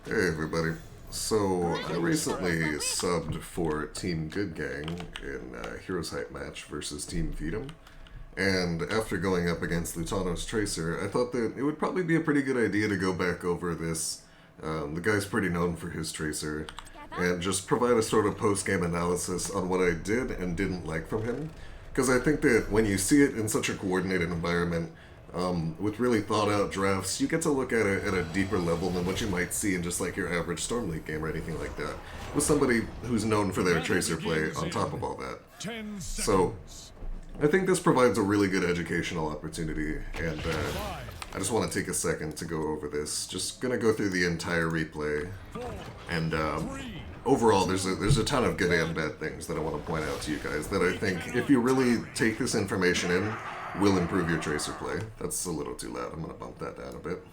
Hey everybody. So, I recently subbed for Team Good Gang in a HeroesHype match versus Team Feedem. And after going up against Lutano's Tracer, I thought that it would probably be a pretty good idea to go back over this. The guy's pretty known for his Tracer. And just provide a sort of post-game analysis on what I did and didn't like from him. Because I think that when you see it in such a coordinated environment, with really thought out drafts, you get to look at it at a deeper level than what you might see in just like your average Storm League game or anything like that. With somebody who's known for their Tracer play on top of all that. So, I think this provides a really good educational opportunity, and I just want to take a second to go over this. Just gonna go through the entire replay, and overall, there's a ton of good and bad things that I want to point out to you guys that I think, if you really take this information in, will improve your Tracer play. That's a little too loud. I'm going to bump that down a bit.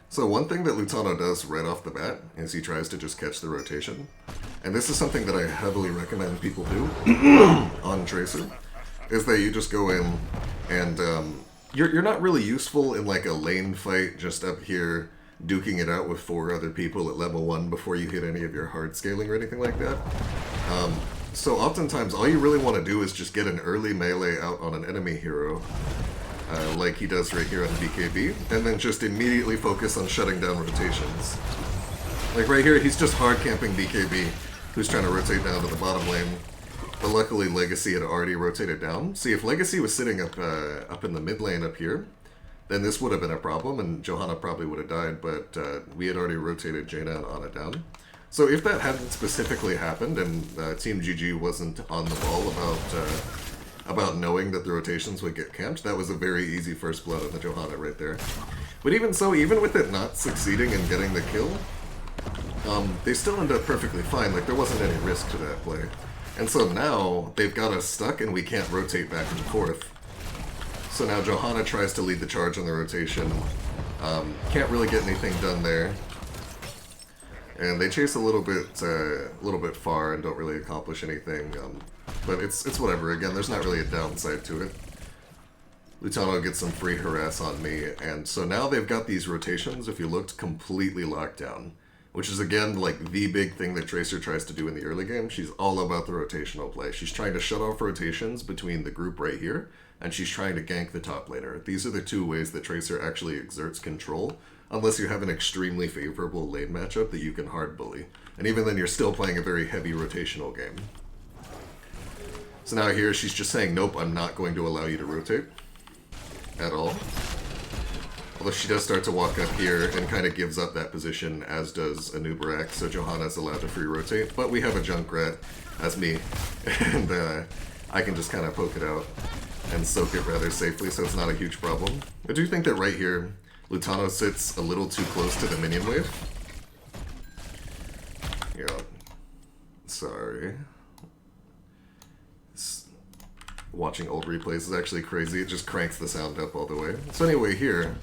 So one thing that Lutano does right off the bat is he tries to just catch the rotation. And this is something that I heavily recommend people do on Tracer, is that you just go in and you're not really useful in like a lane fight just up here duking it out with 4 other people at level 1 before you hit any of your hard scaling or anything like that. So oftentimes all you really want to do is just get an early melee out on an enemy hero, like he does right here on BKB, and then just immediately focus on shutting down rotations. Like right here, he's just hard camping BKB, who's trying to rotate down to the bottom lane. But luckily Legacy had already rotated down. See, if Legacy was sitting up in the mid lane up here, then this would have been a problem, and Johanna probably would have died, but we had already rotated Jaina and Ana down. So if that hadn't specifically happened, and Team GG wasn't on the ball about knowing that the rotations would get camped, that was a very easy first blood on the Johanna right there. But even so, even with it not succeeding in getting the kill, they still end up perfectly fine. Like, there wasn't any risk to that play. And so now, they've got us stuck and we can't rotate back and forth. So now Johanna tries to lead the charge on the rotation. Can't really get anything done there. And they chase a little bit far and don't really accomplish anything. But it's whatever. Again, there's not really a downside to it. Lutano gets some free harass on me, and so now they've got these rotations, if you looked, completely locked down. Which is, again, like the big thing that Tracer tries to do in the early game. She's all about the rotational play. She's trying to shut off rotations between the group right here, and she's trying to gank the top laner. These are the 2 ways that Tracer actually exerts control, unless you have an extremely favorable lane matchup that you can hard bully. And even then, you're still playing a very heavy rotational game. So now here, she's just saying, nope, I'm not going to allow you to rotate at all. Although she does start to walk up here and kind of gives up that position, as does Anubarak, so Johanna's allowed to free rotate. But we have a Junkrat, as me, and I can just kind of poke it out and soak it rather safely, so it's not a huge problem. I do think that right here, Lutano sits a little too close to the minion wave. Yeah. Sorry. Watching old replays is actually crazy. It just cranks the sound up all the way. So anyway, here,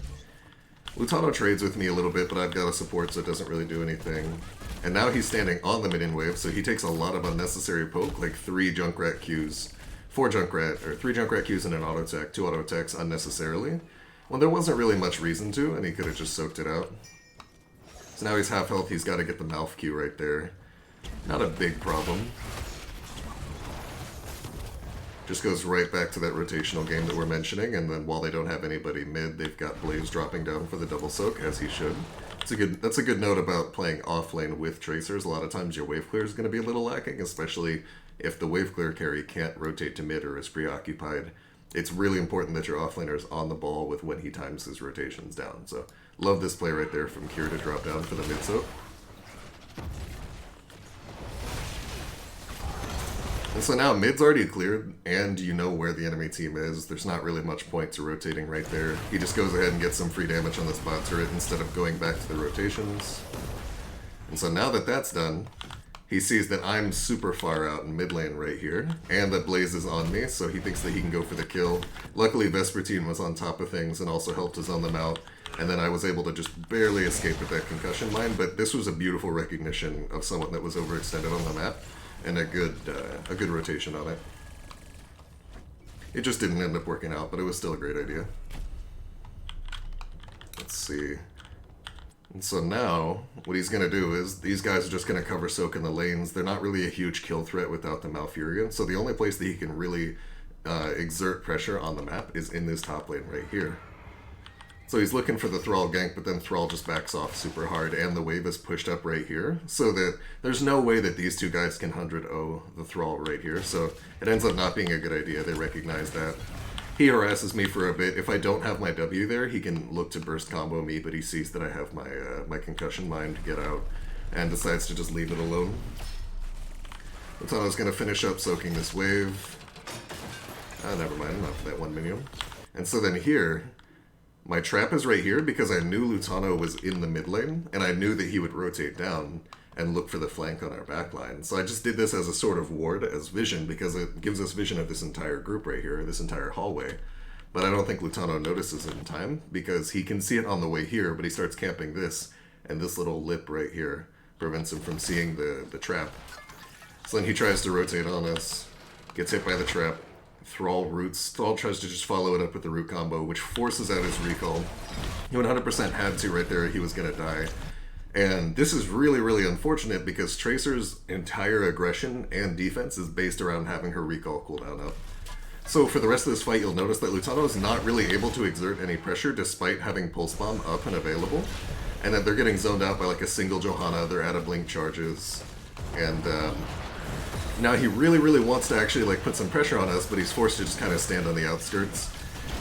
Lutano trades with me a little bit, but I've got a support, so it doesn't really do anything. And now he's standing on the minion wave, so he takes a lot of unnecessary poke, like 3 Junkrat Qs. 3 Junkrat Qs and an auto attack, 2 auto attacks unnecessarily. Well, there wasn't really much reason to, and he could have just soaked it out. So now he's half health, he's got to get the mouth Q right there. Not a big problem. Just goes right back to that rotational game that we're mentioning, and then while they don't have anybody mid, they've got Blaze dropping down for the double soak, as he should. That's a good note about playing off lane with Tracers. A lot of times your wave clear is going to be a little lacking, especially if the wave clear carry can't rotate to mid or is preoccupied. It's really important that your offlaner is on the ball with when he times his rotations down. So, love this play right there from Kure to drop down for the mid soak. And so now mid's already cleared, and you know where the enemy team is. There's not really much point to rotating right there. He just goes ahead and gets some free damage on this bot turret instead of going back to the rotations. And so now that that's done, he sees that I'm super far out in mid lane right here, and that Blaze is on me, so he thinks that he can go for the kill. Luckily, Vespertine was on top of things and also helped to zone them out, and then I was able to just barely escape with that concussion mine, but this was a beautiful recognition of someone that was overextended on the map, and a good rotation on it. It just didn't end up working out, but it was still a great idea. Let's see. And so now, what he's going to do is, these guys are just going to cover soak in the lanes. They're not really a huge kill threat without the Malfurion, so the only place that he can really exert pressure on the map is in this top lane right here. So he's looking for the Thrall gank, but then Thrall just backs off super hard, and the wave is pushed up right here, so that there's no way that these two guys can 100-0 the Thrall right here, so it ends up not being a good idea. They recognize that. He harasses me for a bit. If I don't have my W there, he can look to burst combo me, but he sees that I have my my concussion mine to get out, and decides to just leave it alone. Lutano's going to finish up soaking this wave. Never mind, not for that one minion. And so then here, my trap is right here because I knew Lutano was in the mid lane, and I knew that he would rotate down and look for the flank on our backline. So I just did this as a sort of ward, as vision, because it gives us vision of this entire group right here, this entire hallway. But I don't think Lutano notices it in time, because he can see it on the way here, but he starts camping this, and this little lip right here prevents him from seeing the trap. So then he tries to rotate on us, gets hit by the trap, Thrall roots. Thrall tries to just follow it up with the root combo, which forces out his recall. He 100% had to right there, he was going to die. And this is really, really unfortunate because Tracer's entire aggression and defense is based around having her recall cooldown up. So for the rest of this fight, you'll notice that Lutano is not really able to exert any pressure despite having Pulse Bomb up and available. And that they're getting zoned out by like a single Johanna, they're out of blink charges. And now he really, really wants to actually like put some pressure on us, but he's forced to just kind of stand on the outskirts.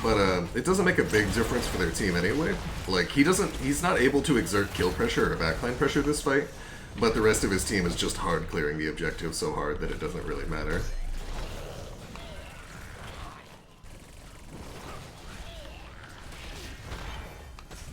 But it doesn't make a big difference for their team anyway. Like, he's not able to exert kill pressure or backline pressure this fight, but the rest of his team is just hard clearing the objective so hard that it doesn't really matter.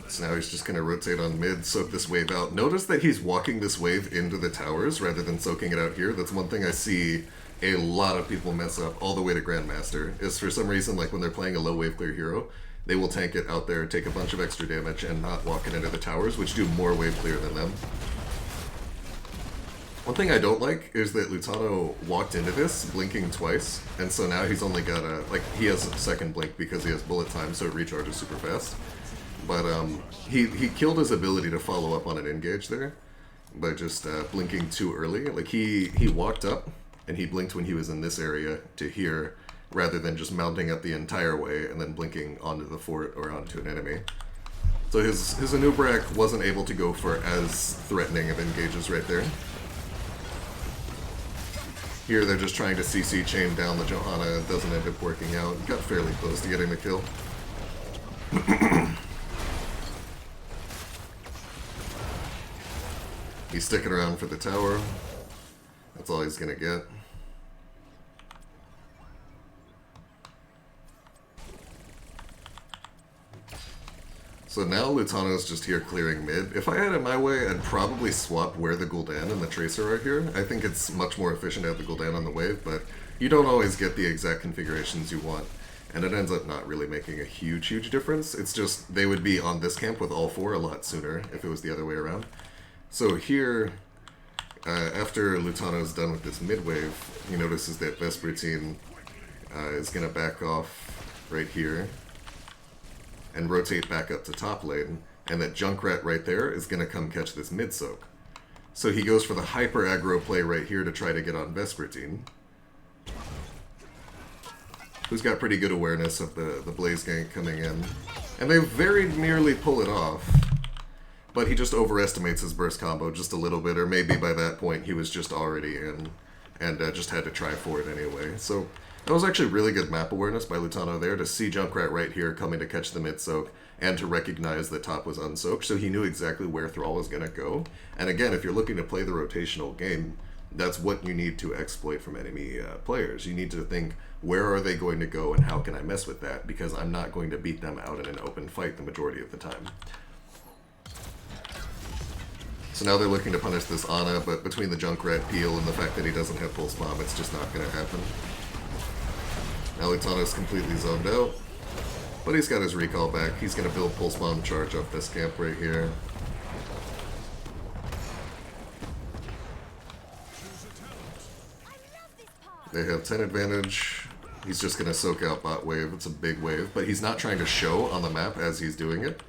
So now he's just going to rotate on mid, soak this wave out. Notice that he's walking this wave into the towers rather than soaking it out here. That's one thing I see a lot of people mess up all the way to Grandmaster, is for some reason, like when they're playing a low wave clear hero, they will tank it out there, take a bunch of extra damage, and not walk it into the towers, which do more wave clear than them. One thing I don't like is that Lutano walked into this blinking twice, and so now he's only got a, like, he has a second blink because he has bullet time, so it recharges super fast. But he killed his ability to follow up on an engage there by just blinking too early. Like, he walked up, and he blinked when he was in this area to here, rather than just mounting up the entire way and then blinking onto the fort or onto an enemy. So his Anubrak wasn't able to go for as threatening of engages right there. Here they're just trying to CC chain down the Johanna. It doesn't end up working out. Got fairly close to getting the kill. He's sticking around for the tower. That's all he's gonna get. So now Lutano's just here clearing mid. If I had it my way, I'd probably swap where the Gul'dan and the Tracer are here. I think it's much more efficient to have the Gul'dan on the wave, but you don't always get the exact configurations you want. And it ends up not really making a huge, huge difference. It's just they would be on this camp with all four a lot sooner if it was the other way around. So here, after Lutano's done with this mid wave, he notices that Vespertine is going to back off right here and rotate back up to top lane, and that Junkrat right there is going to come catch this mid soak. So he goes for the hyper aggro play right here to try to get on Vespertine, who's got pretty good awareness of the Blaze gank coming in. And they very nearly pull it off, but he just overestimates his burst combo just a little bit, or maybe by that point he was just already in, and just had to try for it anyway. So that was actually really good map awareness by Lutano there, to see Junkrat right here coming to catch the mid-soak, and to recognize that top was unsoaked, so he knew exactly where Thrall was going to go. And again, if you're looking to play the rotational game, that's what you need to exploit from enemy players. You need to think, where are they going to go and how can I mess with that? Because I'm not going to beat them out in an open fight the majority of the time. So now they're looking to punish this Ana, but between the Junkrat peel and the fact that he doesn't have Pulse Bomb, it's just not going to happen. Now Lutano's completely zoned out, but he's got his recall back. He's going to build Pulse Bomb charge off this camp right here. They have 10 advantage. He's just going to soak out bot wave. It's a big wave, but he's not trying to show on the map as he's doing it.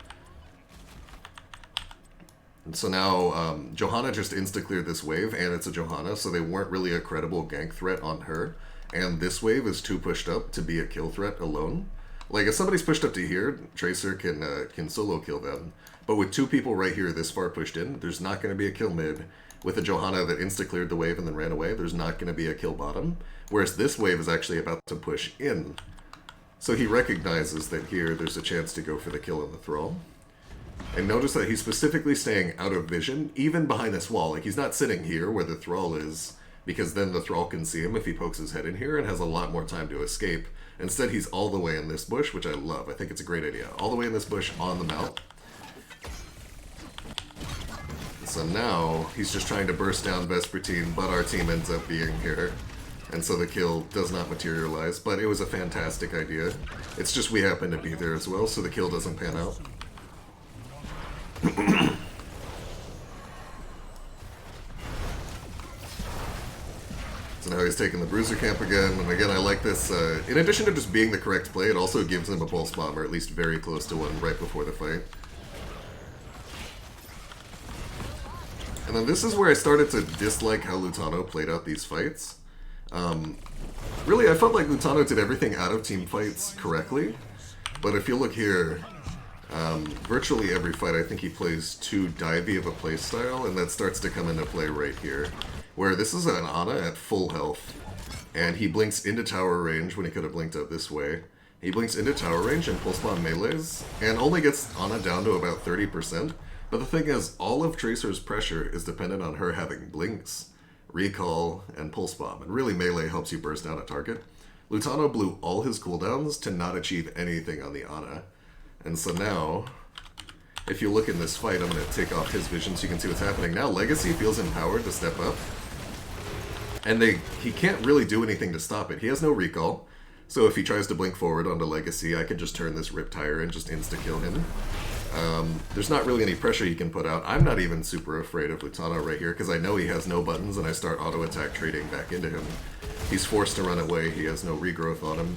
And so now Johanna just insta-cleared this wave, and it's a Johanna, so they weren't really a credible gank threat on her. And this wave is too pushed up to be a kill threat alone. Like, if somebody's pushed up to here, Tracer can solo kill them. But with two people right here this far pushed in, there's not going to be a kill mid. With a Johanna that insta-cleared the wave and then ran away, there's not going to be a kill bottom. Whereas this wave is actually about to push in. So he recognizes that here there's a chance to go for the kill on the Thrall. And notice that he's specifically staying out of vision, even behind this wall. Like, he's not sitting here where the Thrall is, because then the Thrall can see him if he pokes his head in here and has a lot more time to escape. Instead, he's all the way in this bush, which I love. I think it's a great idea. All the way in this bush on the mount. So now, he's just trying to burst down Vespertine, but our team ends up being here. And so the kill does not materialize, but it was a fantastic idea. It's just we happen to be there as well, so the kill doesn't pan out. So now he's taking the Bruiser camp again, and again I like this, in addition to just being the correct play, it also gives him a pulse bomb, or at least very close to one right before the fight. And then this is where I started to dislike how Lutano played out these fights. Really, I felt like Lutano did everything out of team fights correctly, but if you look here, virtually every fight I think he plays too divey of a playstyle, and that starts to come into play right here. Where this is an Ana at full health, and he blinks into tower range when he could have blinked out this way. He blinks into tower range and pulse bomb melees, and only gets Ana down to about 30%. But the thing is, all of Tracer's pressure is dependent on her having blinks, recall, and pulse bomb, and really melee helps you burst down a target. Lutano blew all his cooldowns to not achieve anything on the Ana. And so now, if you look in this fight, I'm going to take off his vision so you can see what's happening. Now Legacy feels empowered to step up. And he can't really do anything to stop it. He has no recall. So if he tries to blink forward onto Legacy, I could just turn this Riptire and just insta-kill him. There's not really any pressure he can put out. I'm not even super afraid of Lutano right here because I know he has no buttons and I start auto-attack trading back into him. He's forced to run away. He has no regrowth on him.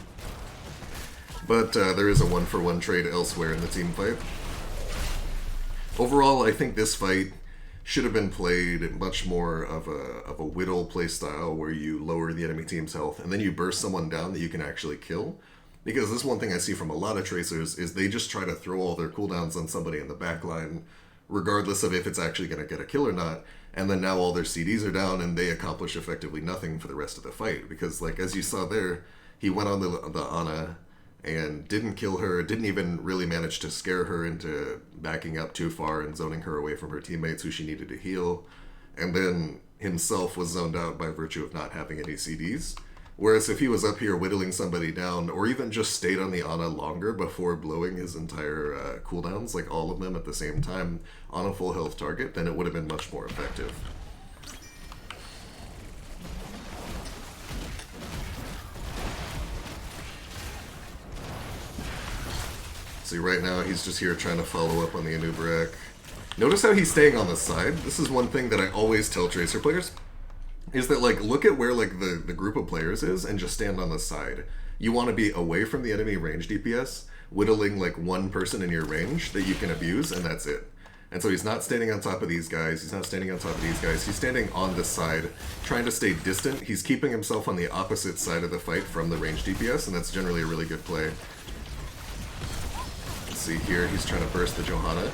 But there is a one-for-one trade elsewhere in the team fight. Overall, I think this fight should have been played much more of a whittle playstyle where you lower the enemy team's health and then you burst someone down that you can actually kill. Because this one thing I see from a lot of Tracers is they just try to throw all their cooldowns on somebody in the backline, regardless of if it's actually going to get a kill or not. And then now all their CDs are down and they accomplish effectively nothing for the rest of the fight. Because, like, as you saw there, he went on the Ana and didn't kill her, didn't even really manage to scare her into backing up too far and zoning her away from her teammates who she needed to heal. And then himself was zoned out by virtue of not having any CDs. Whereas if he was up here whittling somebody down, or even just stayed on the Ana longer before blowing his entire cooldowns, like all of them at the same time, on a full health target, then it would have been much more effective. See, right now he's just here trying to follow up on the Anubarak. Notice how he's staying on the side. This is one thing that I always tell Tracer players. Is that, like, look at where, like, the group of players is and just stand on the side. You want to be away from the enemy range DPS, whittling, like, one person in your range that you can abuse, and that's it. And so he's not standing on top of these guys, he's not standing on top of these guys, he's standing on the side, trying to stay distant. He's keeping himself on the opposite side of the fight from the range DPS, and that's generally a really good play. Let's see here, he's trying to burst the Johanna.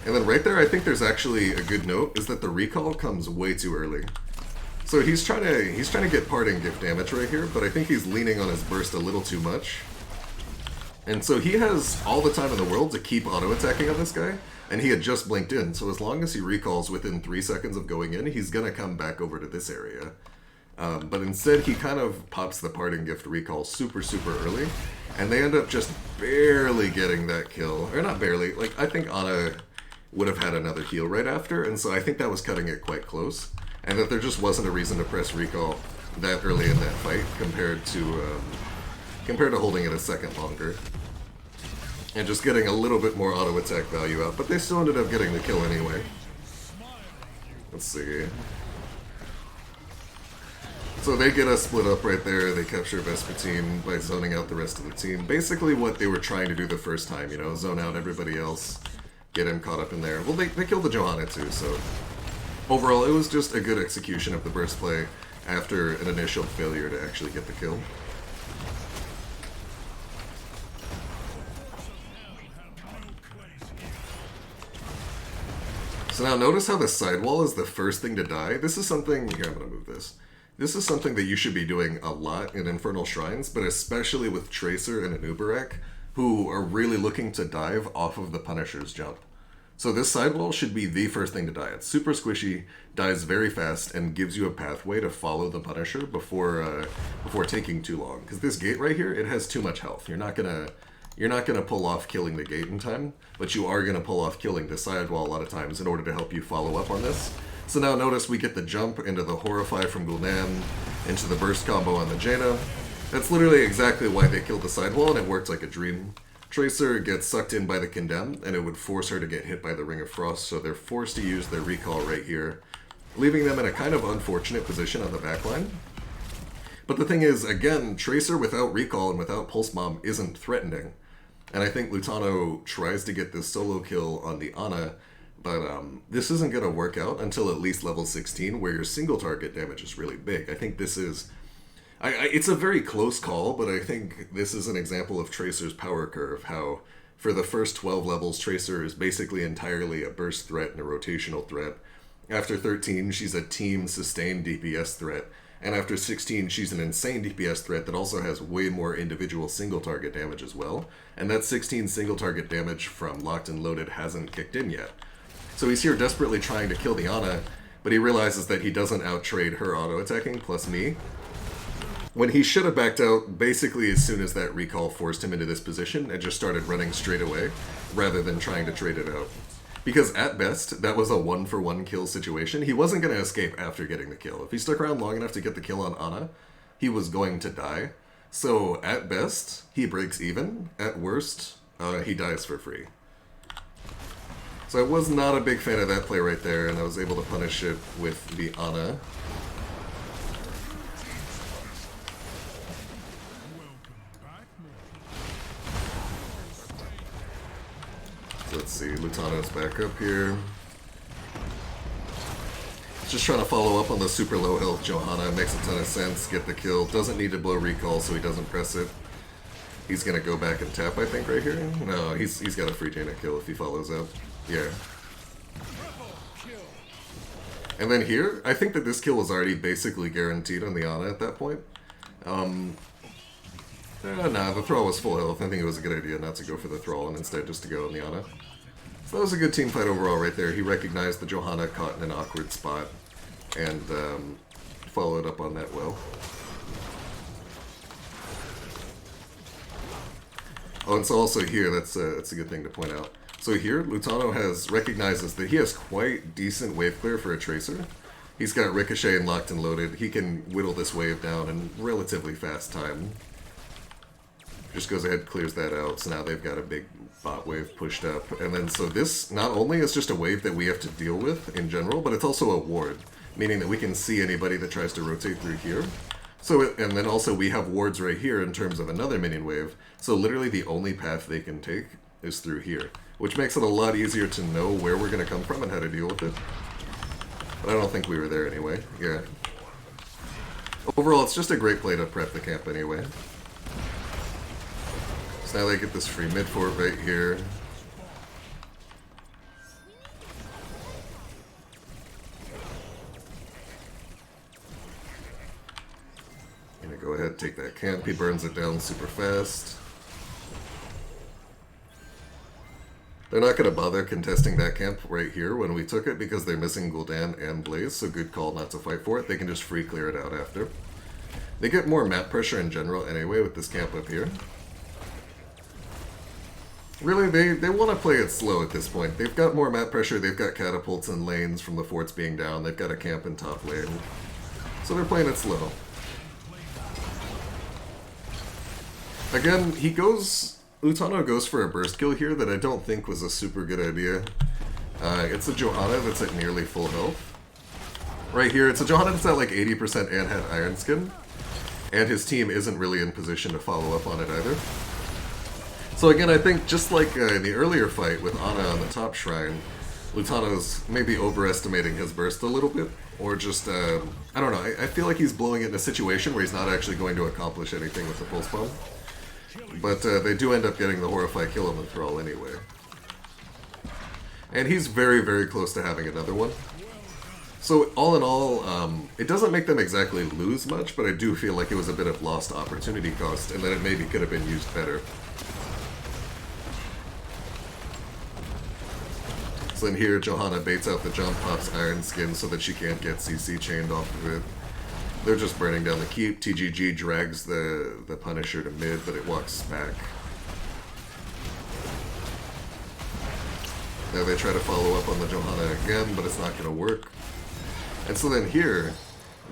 And then right there, I think there's actually a good note, is that the recall comes way too early. So he's trying to get parting gift damage right here, but I think he's leaning on his burst a little too much. And so he has all the time in the world to keep auto-attacking on this guy, and he had just blinked in, so as long as he recalls within 3 seconds of going in, he's gonna come back over to this area. But instead he kind of pops the parting gift recall super early, and they end up just barely getting that kill. Or not barely, like I think Ana would have had another heal right after, and so I think that was cutting it quite close. And that there just wasn't a reason to press recall that early in that fight compared to holding it a second longer. And just getting a little bit more auto attack value out, but they still ended up getting the kill anyway. Let's see. So they get us split up right there, they capture Vespertine by zoning out the rest of the team. Basically what they were trying to do the first time, you know, zone out everybody else. get him caught up in there. Well, they killed the Johanna too, so overall it was just a good execution of the burst play after an initial failure to actually get the kill. So now notice how the sidewall is the first thing to die. This is something, here I'm going to move this. This is something that you should be doing a lot in Infernal Shrines, but especially with Tracer and Anubarak, who are really looking to dive off of the Punisher's jump. So this sidewall should be the first thing to die. It's super squishy, dies very fast, and gives you a pathway to follow the Punisher before taking too long. Because this gate right here, it has too much health. You're not gonna pull off killing the gate in time, but you are gonna pull off killing the sidewall a lot of times in order to help you follow up on this. So now notice we get the jump into the Horrify from Gul'dan, into the burst combo on the Jaina. That's literally exactly why they killed the sidewall, and it worked like a dream. Tracer gets sucked in by the Condemn, and it would force her to get hit by the Ring of Frost, so they're forced to use their recall right here, leaving them in a kind of unfortunate position on the backline. But the thing is, again, Tracer without recall and without Pulse Bomb isn't threatening. And I think Lutano tries to get this solo kill on the Ana, but this isn't going to work out until at least level 16, where your single target damage is really big. I think this is... it's a very close call, but I think this is an example of Tracer's power curve, how for the first 12 levels, Tracer is basically entirely a burst threat and a rotational threat. After 13, she's a team sustained DPS threat, and after 16, she's an insane DPS threat that also has way more individual single target damage as well, and that 16 single target damage from Locked and Loaded hasn't kicked in yet. So he's here desperately trying to kill the Ana, but he realizes that he doesn't outtrade her auto-attacking plus me, when he should have backed out basically as soon as that recall forced him into this position and just started running straight away, rather than trying to trade it out. Because at best, that was a 1-for-1 kill situation. He wasn't going to escape after getting the kill. If he stuck around long enough to get the kill on Ana, he was going to die. So at best, he breaks even. At worst, he dies for free. So I was not a big fan of that play right there, and I was able to punish it with the Ana. Let's see, Lutano's back up here. Just trying to follow up on the super low health Johanna. Makes a ton of sense. Get the kill. Doesn't need to blow recall, so he doesn't press it. He's going to go back and tap, I think, right here. No, he's got a free Jaina kill if he follows up. Yeah. And then here, I think that this kill was already basically guaranteed on the Ana at that point. Nah, the Thrall was full health. I think it was a good idea not to go for the Thrall and instead just to go on the Ana. So that was a good team fight overall right there. He recognized the Johanna caught in an awkward spot and followed up on that well. Oh, and so also here, that's a good thing to point out. So here, Lutano recognizes that he has quite decent wave clear for a Tracer. He's got Ricochet and Locked and Loaded. He can whittle this wave down in relatively fast time. Just goes ahead, clears that out, so now they've got a big bot wave pushed up. And then, so this not only is just a wave that we have to deal with in general, but it's also a ward, meaning that we can see anybody that tries to rotate through here. So, and then also we have wards right here in terms of another minion wave, so literally the only path they can take is through here, which makes it a lot easier to know where we're going to come from and how to deal with it. But I don't think we were there anyway, yeah. Overall, it's just a great play to prep the camp anyway. So now they get this free mid fort right here. Gonna go ahead and take that camp. He burns it down super fast. They're not going to bother contesting that camp right here when we took it because they're missing Gul'dan and Blaze, so good call not to fight for it. They can just free clear it out after. They get more map pressure in general anyway with this camp up here. Really, they want to play it slow at this point. They've got more map pressure, they've got catapults and lanes from the forts being down, they've got a camp in top lane. So they're playing it slow. Again, Lutano goes for a burst kill here that I don't think was a super good idea. It's a Johanna that's at nearly full health. Right here, it's a Johanna that's at like 80% and had Iron Skin. And his team isn't really in position to follow up on it either. So again, I think just like in the earlier fight with Ana on the top shrine, Lutano's maybe overestimating his burst a little bit, or just, I don't know, I feel like he's blowing it in a situation where he's not actually going to accomplish anything with the pulse bomb. But they do end up getting the Horrify kill on the Thrall anyway. And he's very, very close to having another one. So all in all, it doesn't make them exactly lose much, but I do feel like it was a bit of lost opportunity cost, and that it maybe could have been used better. So then here, Johanna baits out the jump, pops Iron Skin so that she can't get CC chained off of it. They're just burning down the keep. TGG drags the Punisher to mid, but it walks back. Now they try to follow up on the Johanna again, but it's not going to work. And so then here,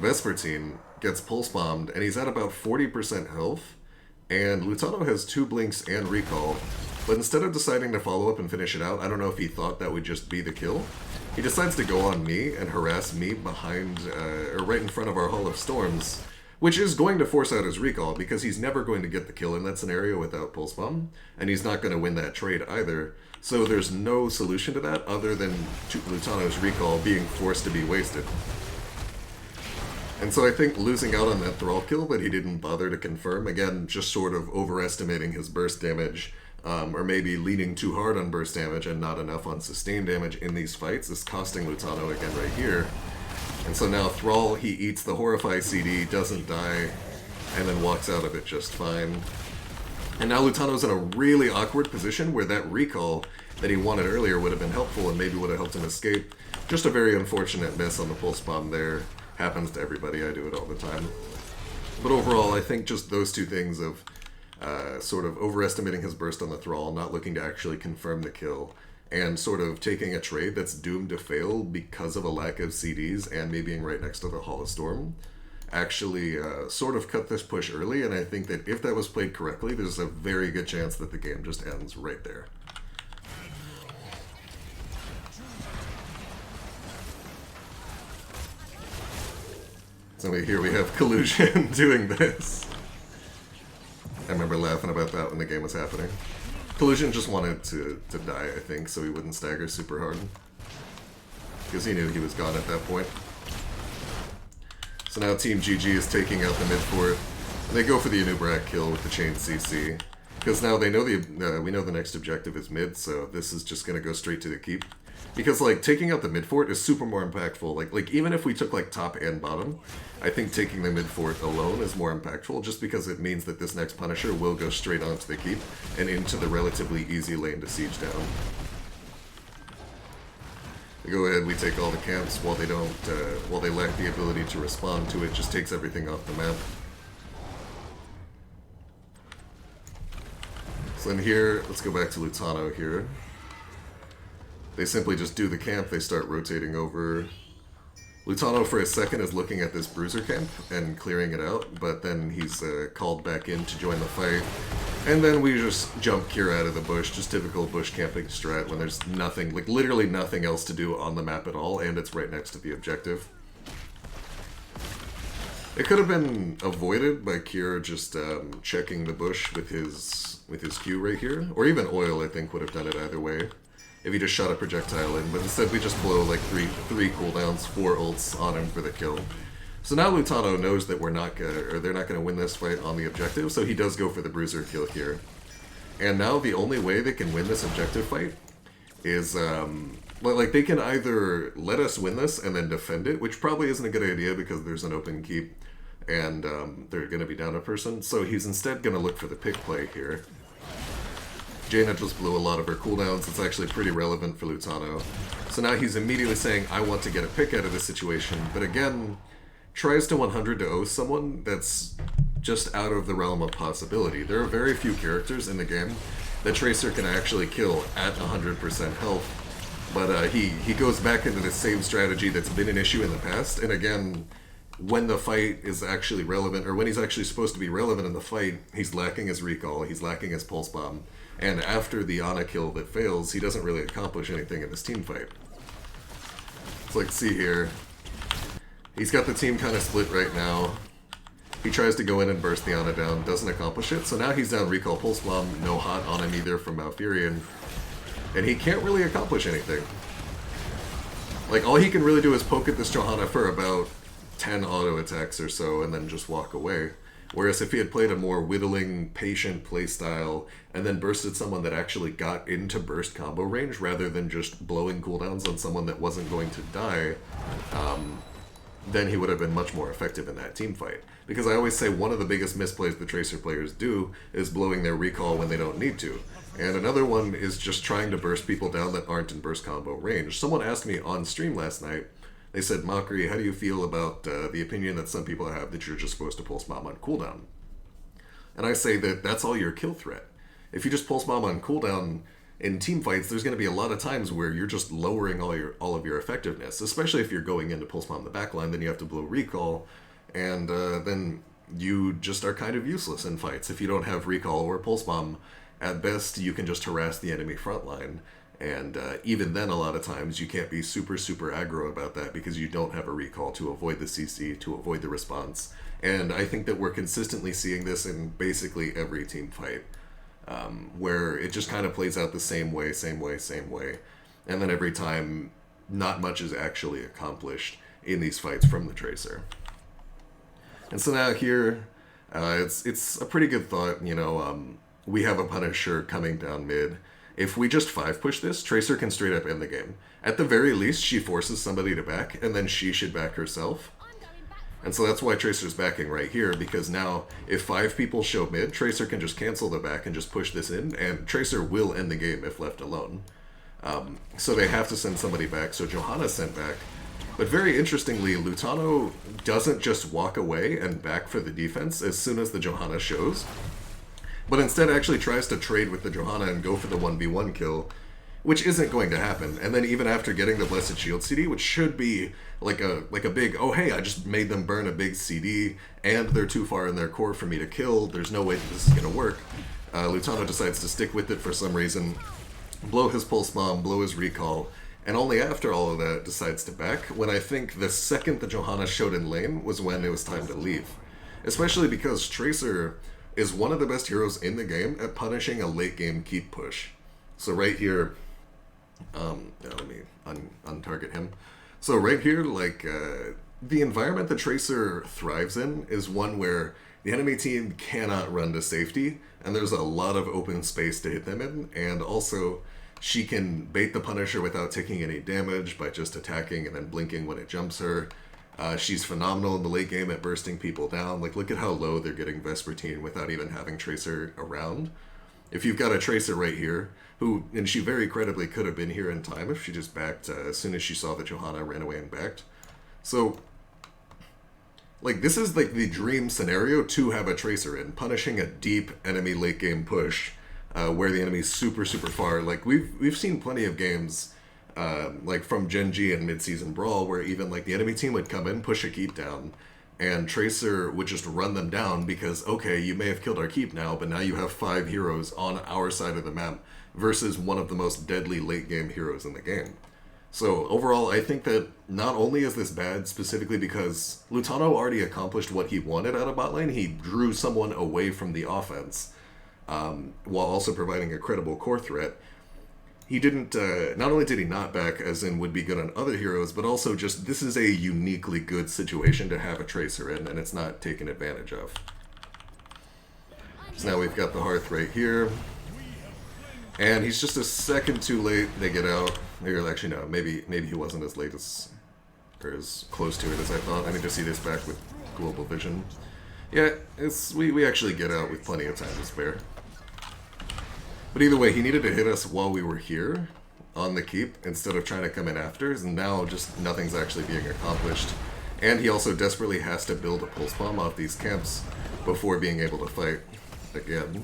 Vespertine gets pulse bombed, and he's at about 40% health, and Lutano has 2 blinks and recall, but instead of deciding to follow up and finish it out, I don't know if he thought that would just be the kill, he decides to go on me and harass me behind, or right in front of our Hall of Storms, which is going to force out his recall, because he's never going to get the kill in that scenario without pulse bomb, and he's not going to win that trade either. So there's no solution to that other than Lutano's recall being forced to be wasted. And so I think losing out on that Thrall kill that he didn't bother to confirm, again, just sort of overestimating his burst damage, or maybe leaning too hard on burst damage and not enough on sustained damage in these fights, is costing Lutano again right here. And so now Thrall, he eats the Horrify CD, doesn't die, and then walks out of it just fine. And now Lutano's in a really awkward position where that recall that he wanted earlier would have been helpful and maybe would have helped him escape. Just a very unfortunate miss on the pulse bomb there. Happens to everybody, I do it all the time. But overall, I think just those two things of sort of overestimating his burst on the Thrall, not looking to actually confirm the kill, and sort of taking a trade that's doomed to fail because of a lack of CDs and me being right next to the Hall of Storm, actually sort of cut this push early, and I think that if that was played correctly, there's a very good chance that the game just ends right there. So here we have KilluZiioN doing this. I remember laughing about that when the game was happening. KilluZiioN just wanted to die, I think, so he wouldn't stagger super hard. Because he knew he was gone at that point. So now Team GG is taking out the mid fort. And they go for the Anub'arak kill with the chain CC. Because now they know we know the next objective is mid, so this is just going to go straight to the keep. Because, like, taking out the mid fort is super more impactful. Like even if we took, like, top and bottom, I think taking the mid fort alone is more impactful, just because it means that this next Punisher will go straight onto the keep and into the relatively easy lane to siege down. We go ahead, we take all the camps while they don't, while they lack the ability to respond to it, just takes everything off the map. So in here, let's go back to Lutano here. They simply just do the camp, they start rotating over. Lutano for a second is looking at this bruiser camp and clearing it out, but then he's called back in to join the fight. And then we just jump Kure out of the bush, just typical bush camping strat when there's nothing, like literally nothing else to do on the map at all, and it's right next to the objective. It could have been avoided by Kure just checking the bush with his Q right here, or even Oil I think would have done it either way, if he just shot a projectile in, but instead we just blow like three cooldowns, 4 ults on him for the kill. So now Lutano knows that they're not gonna win this fight on the objective, so he does go for the bruiser kill here. And now the only way they can win this objective fight is, like they can either let us win this and then defend it, which probably isn't a good idea because there's an open keep and they're gonna be down a person. So he's instead gonna look for the pick play here. Jaina just blew a lot of her cooldowns. It's actually pretty relevant for Lutano. So now he's immediately saying, I want to get a pick out of this situation, but again, tries to 100 to 0 someone that's just out of the realm of possibility. There are very few characters in the game that Tracer can actually kill at 100% health, but he goes back into the same strategy that's been an issue in the past, and again, when the fight is actually relevant, or when he's actually supposed to be relevant in the fight, he's lacking his recall, he's lacking his pulse bomb, and after the Ana kill that fails, he doesn't really accomplish anything in this team fight. So like, see here, he's got the team kind of split right now. He tries to go in and burst the Ana down, doesn't accomplish it, so now he's down recall Pulse Bomb, no hot on him either from Malfurion, and he can't really accomplish anything. Like, all he can really do is poke at this Johanna for about 10 auto attacks or so, and then just walk away. Whereas if he had played a more whittling, patient playstyle, and then bursted someone that actually got into burst combo range, rather than just blowing cooldowns on someone that wasn't going to die, then he would have been much more effective in that team fight. Because I always say one of the biggest misplays the Tracer players do is blowing their recall when they don't need to. And another one is just trying to burst people down that aren't in burst combo range. Someone asked me on stream last night, they said, Mochrie, how do you feel about the opinion that some people have that you're just supposed to pulse bomb on cooldown? And I say that that's all your kill threat. If you just pulse bomb on cooldown in team fights, there's going to be a lot of times where you're just lowering all of your effectiveness, especially if you're going in to pulse bomb the backline, then you have to blow recall, and then you just are kind of useless in fights. If you don't have recall or pulse bomb, at best you can just harass the enemy frontline, and even then a lot of times you can't be super aggro about that because you don't have a recall to avoid the CC, to avoid the response. And I think that we're consistently seeing this in basically every team fight. Where it just kind of plays out the same way, and then every time not much is actually accomplished in these fights from the Tracer. And so now here, it's a pretty good thought, you know, we have a Punisher coming down mid. If we just 5-push this, Tracer can straight up end the game. At the very least, she forces somebody to back, and then she should back herself. And so that's why Tracer's backing right here, because now if 5 people show mid, Tracer can just cancel the back and just push this in, and Tracer will end the game if left alone. So they have to send somebody back, so Johanna's sent back. But very interestingly, Lutano doesn't just walk away and back for the defense as soon as the Johanna shows, but instead actually tries to trade with the Johanna and go for the 1v1 kill, which isn't going to happen. And then even after getting the Blessed Shield CD, which should be like a big, oh hey, I just made them burn a big CD, and they're too far in their core for me to kill, there's no way that this is going to work. Lutano decides to stick with it for some reason, blow his Pulse Bomb, blow his recall, and only after all of that decides to back, when I think the second the Johanna showed in lane was when it was time to leave. Especially because Tracer is one of the best heroes in the game at punishing a late game keep push. So right here, let me untarget him. So right here, like, the environment that Tracer thrives in is one where the enemy team cannot run to safety, and there's a lot of open space to hit them in, and also she can bait the Punisher without taking any damage by just attacking and then blinking when it jumps her. She's phenomenal in the late game at bursting people down. Like, look at how low they're getting Vespertine without even having Tracer around. If you've got a Tracer right here, who, and she very credibly could have been here in time if she just backed as soon as she saw that Johanna ran away and backed. So, like, this is like the dream scenario to have a Tracer in, punishing a deep enemy late game push, where the enemy's super far. Like, we've seen plenty of games, like from Gen G and Mid-Season Brawl, where even like the enemy team would come in, push a keep down, and Tracer would just run them down because, okay, you may have killed our keep now, but now you have 5 heroes on our side of the map versus one of the most deadly late game heroes in the game. So overall, I think that not only is this bad specifically because Lutano already accomplished what he wanted out of bot lane, he drew someone away from the offense, while also providing a credible core threat. He didn't, not only did he not back, as in would be good on other heroes, but also just, this is a uniquely good situation to have a Tracer in, and it's not taken advantage of. So now we've got the Hearth right here. And he's just a second too late. They get out. Maybe, actually, no, maybe he wasn't as late as, or as close to it as I thought. I need to see this back with global vision. Yeah, we actually get out with plenty of time to spare. But either way, he needed to hit us while we were here on the keep instead of trying to come in after, and now just nothing's actually being accomplished. And he also desperately has to build a pulse bomb off these camps before being able to fight again.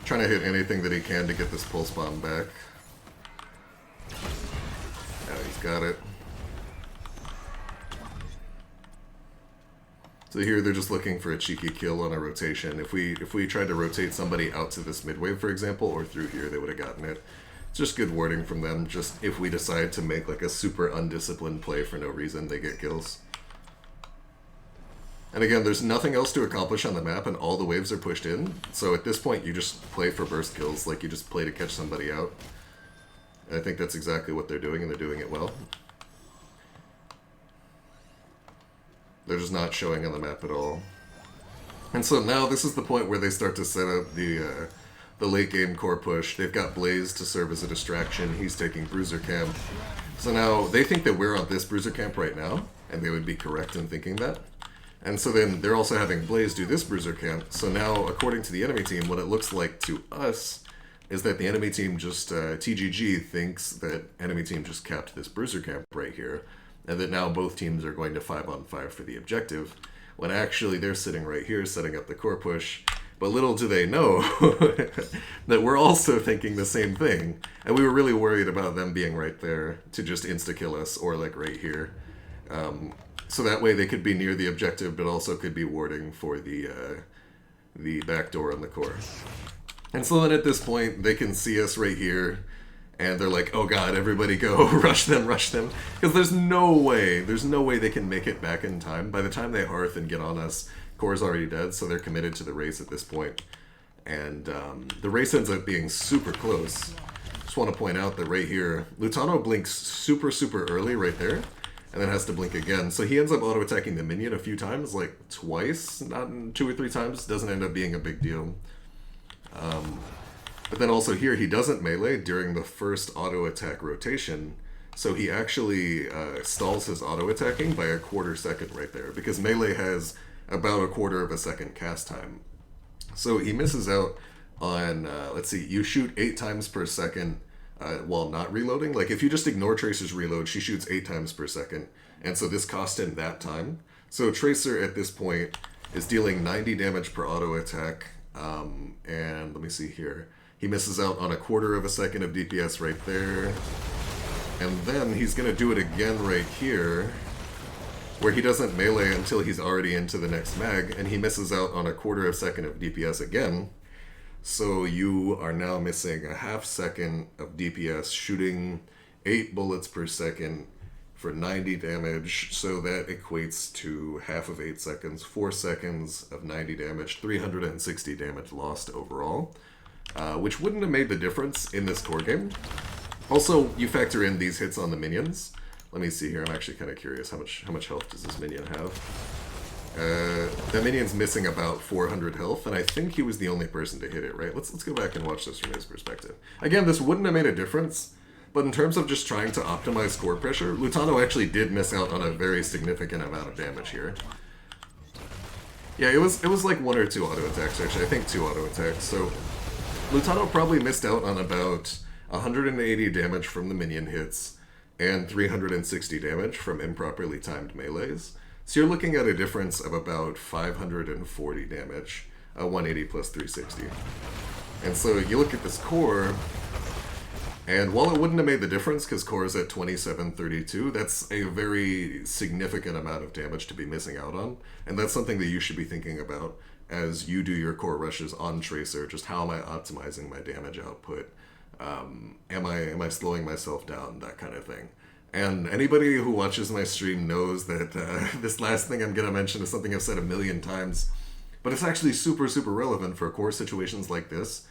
Trying to hit anything that he can to get this pulse bomb back. Now he's got it. So here they're just looking for a cheeky kill on a rotation. If we tried to rotate somebody out to this mid wave, for example, or through here, they would have gotten it. It's just good warding from them, just if we decide to make like a super undisciplined play for no reason, they get kills. And again, there's nothing else to accomplish on the map, and all the waves are pushed in. So at this point, you just play for burst kills, like you just play to catch somebody out. And I think that's exactly what they're doing, and they're doing it well. They're just not showing on the map at all. And so now this is the point where they start to set up the late game core push. They've got Blaze to serve as a distraction. He's taking Bruiser Camp. So now they think that we're on this Bruiser Camp right now, and they would be correct in thinking that. And so then they're also having Blaze do this Bruiser Camp. So now, according to the enemy team, what it looks like to us is that the enemy team just, TGG thinks that enemy team just capped this Bruiser Camp right here, and that now both teams are going to 5-on-5 for the objective, when actually they're sitting right here setting up the core push. But little do they know that we're also thinking the same thing, and we were really worried about them being right there to just insta-kill us, or like right here. So that way they could be near the objective, but also could be warding for the back door on the core. And so then at this point, they can see us right here, and they're like, oh god, everybody go, rush them, because there's no way they can make it back in time. By the time they hearth and get on us, Core's already dead, so they're committed to the race at this point. And the race ends up being super close. Just want to point out that right here, Lutano blinks super early right there, and then has to blink again. So he ends up auto-attacking the minion a few times, like twice, not 2 or 3 times. Doesn't end up being a big deal. But then also here, he doesn't melee during the first auto-attack rotation. So he actually stalls his auto-attacking by a 1/4 second right there, because melee has about a 1/4 second cast time. So he misses out on, let's see, you shoot 8 times per second while not reloading. Like if you just ignore Tracer's reload, she shoots 8 times per second. And so this cost him that time. So Tracer at this point is dealing 90 damage per auto attack. And let me see here. He misses out on a 1/4 second of DPS right there. And then he's going to do it again right here, where he doesn't melee until he's already into the next mag, and he misses out on a 1/4 second of DPS again. So you are now missing a 1/2 second of DPS, shooting 8 bullets per second for 90 damage. So that equates to half of 8 seconds, 4 seconds of 90 damage, 360 damage lost overall, which wouldn't have made the difference in this core game. Also, you factor in these hits on the minions. Let me see here. I'm actually kind of curious. How much health does this minion have? That minion's missing about 400 health, and I think he was the only person to hit it, right? Let's go back and watch this from his perspective. Again, this wouldn't have made a difference, but in terms of just trying to optimize core pressure, Lutano actually did miss out on a very significant amount of damage here. Yeah, it was like 1 or 2 auto attacks, actually. I think 2 auto attacks. So Lutano probably missed out on about 180 damage from the minion hits, and 360 damage from improperly timed melees. So you're looking at a difference of about 540 damage, 180 plus 360. And so you look at this core, and while it wouldn't have made the difference because core is at 2732, that's a very significant amount of damage to be missing out on. And that's something that you should be thinking about as you do your core rushes on Tracer. Just how am I optimizing my damage output? Am I slowing myself down? That kind of thing. And anybody who watches my stream knows that this last thing I'm going to mention is something I've said 1,000,000 times, but it's actually super relevant for core situations like this.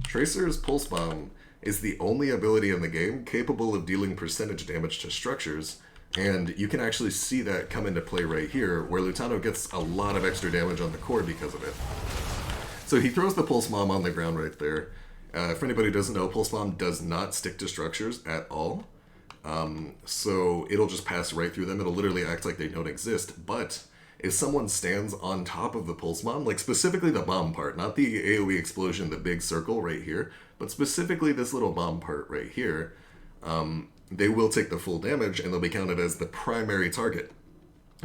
Tracer's Pulse Bomb is the only ability in the game capable of dealing percentage damage to structures, and you can actually see that come into play right here, where Lutano gets a lot of extra damage on the core because of it. So he throws the Pulse Bomb on the ground right there. For anybody who doesn't know, Pulse Bomb does not stick to structures at all. So it'll just pass right through them. It'll literally act like they don't exist. But if someone stands on top of the Pulse Bomb, like specifically the bomb part, not the AoE explosion, the big circle right here, but specifically this little bomb part right here, they will take the full damage and they'll be counted as the primary target.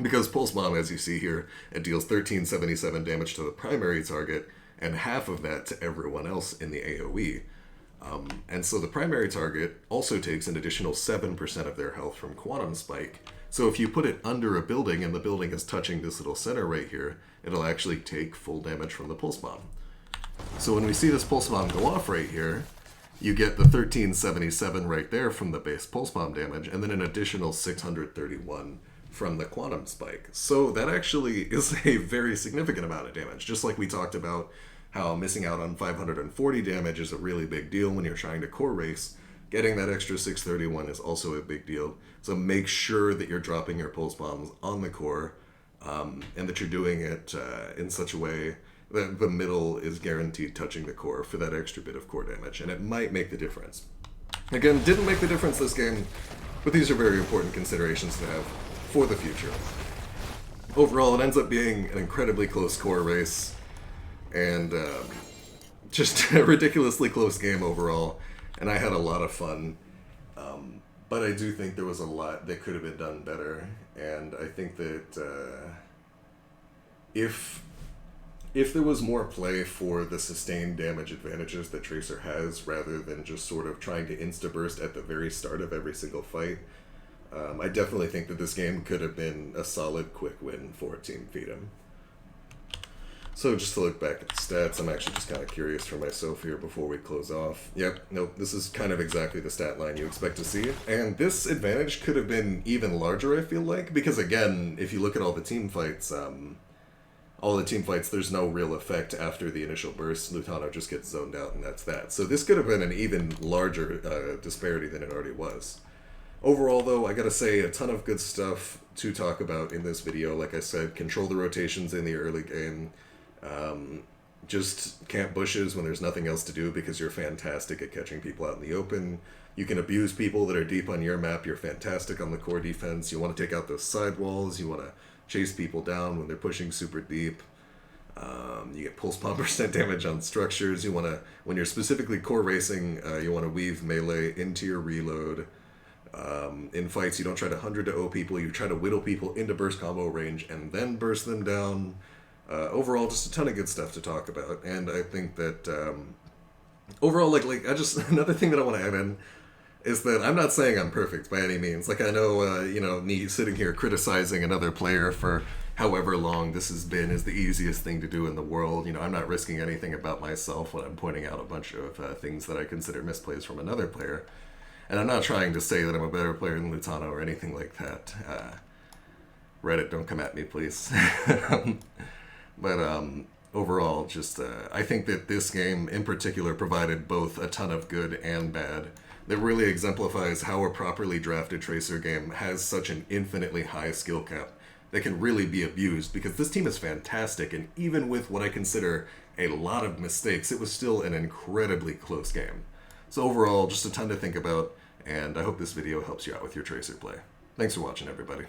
Because Pulse Bomb, as you see here, it deals 1377 damage to the primary target, and half of that to everyone else in the AoE. And so the primary target also takes an additional 7% of their health from Quantum Spike. So if you put it under a building and the building is touching this little center right here, it'll actually take full damage from the Pulse Bomb. So when we see this Pulse Bomb go off right here, you get the 1377 right there from the base pulse bomb damage, and then an additional 631 from the quantum spike. So that actually is a very significant amount of damage. Just like we talked about how missing out on 540 damage is a really big deal when you're trying to core race, getting that extra 631 is also a big deal. So make sure that you're dropping your pulse bombs on the core, and that you're doing it in such a way that the middle is guaranteed touching the core for that extra bit of core damage, and it might make the difference. Again, didn't make the difference this game, but these are very important considerations to have for the future. Overall, it ends up being an incredibly close core race, and just a ridiculously close game overall, and I had a lot of fun. But I do think there was a lot that could have been done better, and I think that if there was more play for the sustained damage advantages that Tracer has, rather than just sort of trying to insta-burst at the very start of every single fight, I definitely think that this game could have been a solid quick win for Team Feedem. So just to look back at the stats, I'm actually just kind of curious for myself here before we close off. Yep, nope, this is kind of exactly the stat line you expect to see. And this advantage could have been even larger, I feel like, because again, if you look at all the team fights, there's no real effect after the initial burst. Lutano just gets zoned out, and that's that. So this could have been an even larger disparity than it already was. Overall, though, I gotta say, a ton of good stuff to talk about in this video. Like I said, control the rotations in the early game. Just camp bushes when there's nothing else to do because you're fantastic at catching people out in the open. You can abuse people that are deep on your map. You're fantastic on the core defense. You want to take out those sidewalls. You want to chase people down when they're pushing super deep. You get pulse bomb percent damage on structures. You want to, when you're specifically core racing, you want to weave melee into your reload. In fights, you don't try to 100 to O people. You try to whittle people into burst combo range and then burst them down. Overall, just a ton of good stuff to talk about, and I think that overall, another thing that I want to add in is that I'm not saying I'm perfect by any means. Like, I know, me sitting here criticizing another player for however long this has been is the easiest thing to do in the world. I'm not risking anything about myself when I'm pointing out a bunch of things that I consider misplays from another player, and I'm not trying to say that I'm a better player than Lutano or anything like that. Reddit, don't come at me, please. But overall, I think that this game in particular provided both a ton of good and bad. That really exemplifies how a properly drafted Tracer game has such an infinitely high skill cap that can really be abused, because this team is fantastic, and even with what I consider a lot of mistakes, it was still an incredibly close game. So overall, just a ton to think about, and I hope this video helps you out with your Tracer play. Thanks for watching, everybody.